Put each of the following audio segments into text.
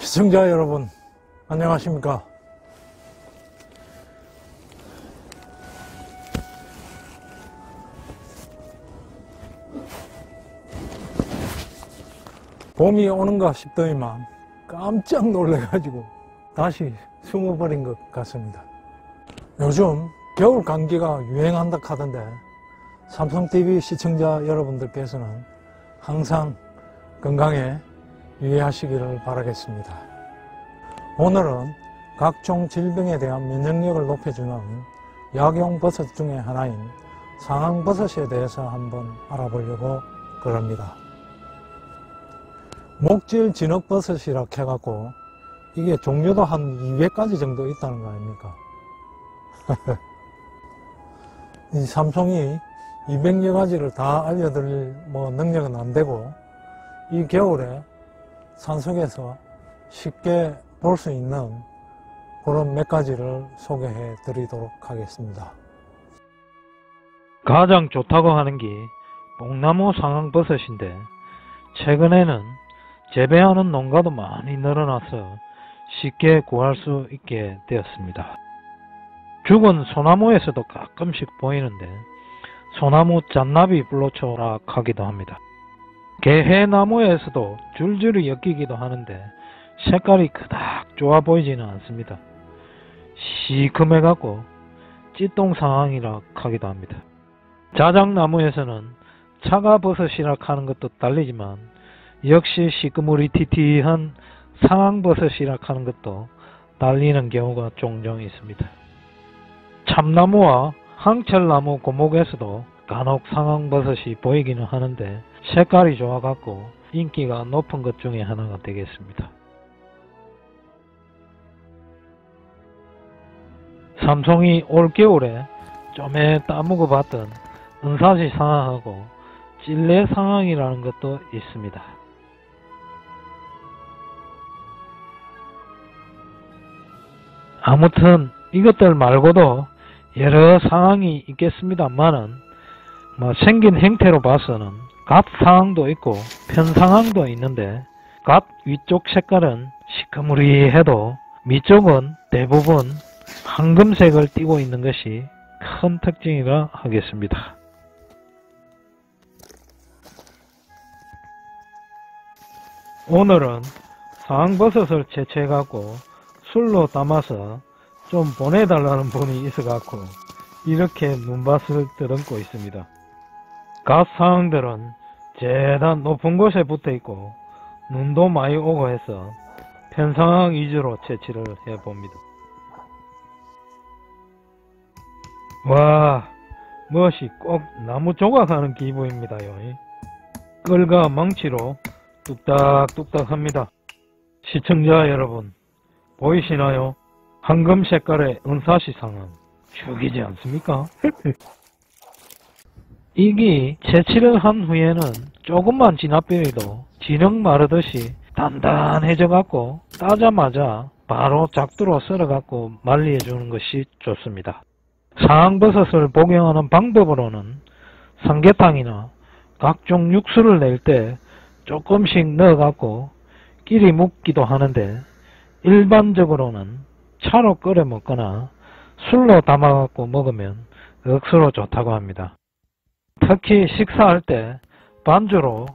시청자 여러분, 안녕하십니까? 봄이 오는가 싶더니만 깜짝 놀래가지고 다시 숨어버린 것 같습니다. 요즘 겨울 감기가 유행한다 하던데 삼성TV 시청자 여러분들께서는 항상 건강에 유의하시기를 바라겠습니다. 오늘은 각종 질병에 대한 면역력을 높여주는 약용버섯 중에 하나인 상황버섯에 대해서 한번 알아보려고 그럽니다. 목질 진흙버섯이라 해갖고 이게 종류도 한 200가지 정도 있다는 거 아닙니까? 이 삼성이 200여 가지를 다 알려드릴 능력은 안 되고 이 겨울에 산속에서 쉽게 볼 수 있는 그런 몇 가지를 소개해 드리도록 하겠습니다. 가장 좋다고 하는 게 뽕나무 상황버섯인데 최근에는 재배하는 농가도 많이 늘어나서 쉽게 구할 수 있게 되었습니다. 죽은 소나무에서도 가끔씩 보이는데 소나무 잣나비 불로초라 하기도 합니다. 개해나무에서도 줄줄이 엮이기도 하는데 색깔이 그닥 좋아 보이지는 않습니다. 시큼해갖고 찌똥상황이라 하기도 합니다. 자작나무에서는 차가버섯이라 하는 것도 달리지만 역시 시커무리티티한 상황버섯이라 하는 것도 달리는 경우가 종종 있습니다. 참나무와 항철나무 고목에서도 간혹 상황버섯이 보이기는 하는데 색깔이 좋아갖고 인기가 높은 것 중에 하나가 되겠습니다. 삼성이 올겨울에 좀에 따먹어 봤던 은사시 상황하고 찔레 상황이라는 것도 있습니다. 아무튼 이것들 말고도 여러 상황이 있겠습니다만은 생긴 행태로 봐서는 갓 상황도 있고 편 상황도 있는데 갓 위쪽 색깔은 시커무리해도 밑쪽은 대부분 황금색을 띠고 있는 것이 큰 특징이라 하겠습니다. 오늘은 상황버섯을 채취해갖고 술로 담아서 좀 보내달라는 분이 있어갖고 이렇게 눈밭을 더듬고 있습니다. 갓 상황들은 죄다 높은 곳에 붙어있고 눈도 많이 오고 해서 편상황 위주로 채취를 해봅니다. 와, 멋이 꼭 나무 조각하는 기분입니다요. 끌과 망치로 뚝딱뚝딱 합니다. 시청자 여러분, 보이시나요? 황금 색깔의 은사시 상황 죽이지 않습니까? 이게 채취를 한 후에는 조금만 지나버려도 진흙 마르듯이 단단해져 갖고 따자마자 바로 작두로 썰어 갖고 말리해 주는 것이 좋습니다. 상황버섯을 복용하는 방법으로는 삼계탕이나 각종 육수를 낼 때 조금씩 넣어 갖고 끼리 묻기도 하는데 일반적으로는 차로 끓여 먹거나 술로 담아 갖고 먹으면 억수로 좋다고 합니다. 특히 식사할 때 반주로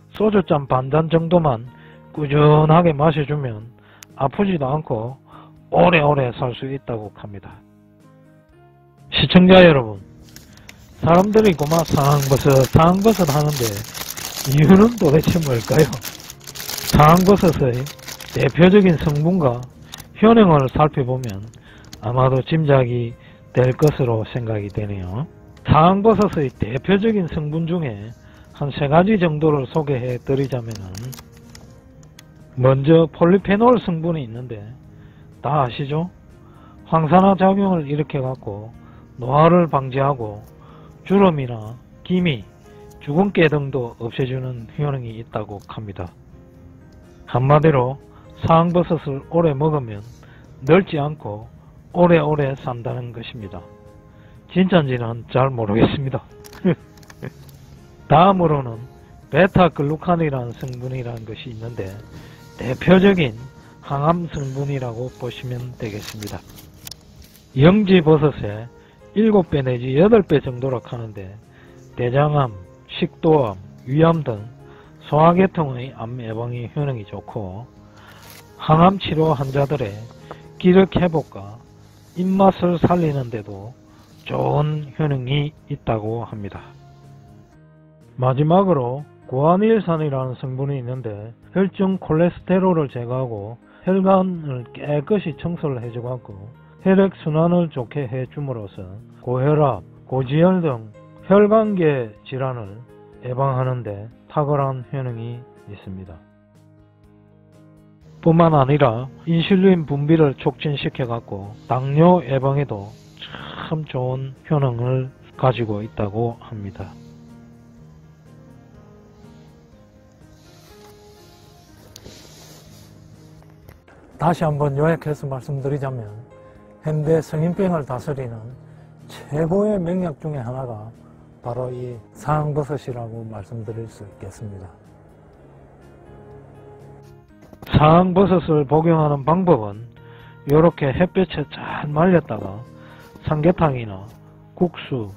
소주잔 반잔 정도만 꾸준하게 마셔주면 아프지도 않고 오래오래 살 수 있다고 합니다. 시청자 여러분, 사람들이 고마 상황버섯 하는데 이유는 도대체 뭘까요? 상황버섯의 대표적인 성분과 효능을 살펴보면 아마도 짐작이 될 것으로 생각이 되네요. 상황버섯의 대표적인 성분 중에 한 3가지 정도를 소개해 드리자면은 먼저 폴리페놀 성분이 있는데 다 아시죠? 황산화 작용을 일으켜 갖고 노화를 방지하고 주름이나 기미, 주근깨 등도 없애주는 효능이 있다고 합니다. 한마디로 상황버섯을 오래 먹으면 늙지 않고 오래오래 산다는 것입니다. 진짜인지는 잘 모르겠습니다. 다음으로는 베타글루칸이라는 성분이라는 것이 있는데 대표적인 항암 성분이라고 보시면 되겠습니다. 영지버섯의 7배 내지 8배 정도라 하는데 대장암, 식도암, 위암 등 소화계통의 암 예방에 효능이 좋고 항암 치료 환자들의 기력 회복과 입맛을 살리는 데도 좋은 효능이 있다고 합니다. 마지막으로 구안일산이라는 성분이 있는데 혈중 콜레스테롤을 제거하고 혈관을 깨끗이 청소를 해주고 혈액순환을 좋게 해줌으로써 고혈압, 고지혈 등 혈관계 질환을 예방하는 데 탁월한 효능이 있습니다. 뿐만 아니라 인슐린 분비를 촉진시켜갖고 당뇨 예방에도 참 좋은 효능을 가지고 있다고 합니다. 다시 한번 요약해서 말씀드리자면 현대 성인병을 다스리는 최고의 명약 중에 하나가 바로 이 상황버섯이라고 말씀드릴 수 있겠습니다. 상황버섯을 복용하는 방법은 이렇게 햇볕에 잘 말렸다가 삼계탕이나 국수,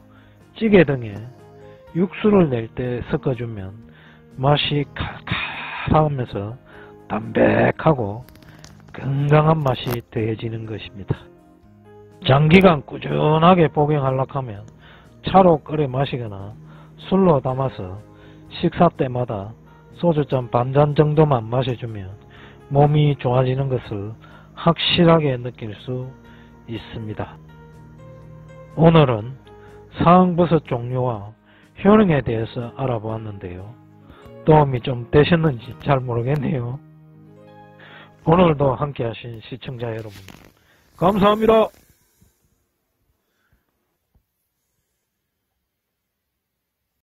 찌개 등에 육수를 낼 때 섞어주면 맛이 칼칼하면서 담백하고 건강한 맛이 더해지는 것입니다. 장기간 꾸준하게 복용하려고 하면 차로 끓여 마시거나 술로 담아서 식사 때마다 소주잔 반잔 정도만 마셔주면 몸이 좋아지는 것을 확실하게 느낄 수 있습니다. 오늘은 상황버섯 종류와 효능에 대해서 알아보았는데요. 도움이 좀 되셨는지 잘 모르겠네요. 오늘도 함께 하신 시청자 여러분 감사합니다.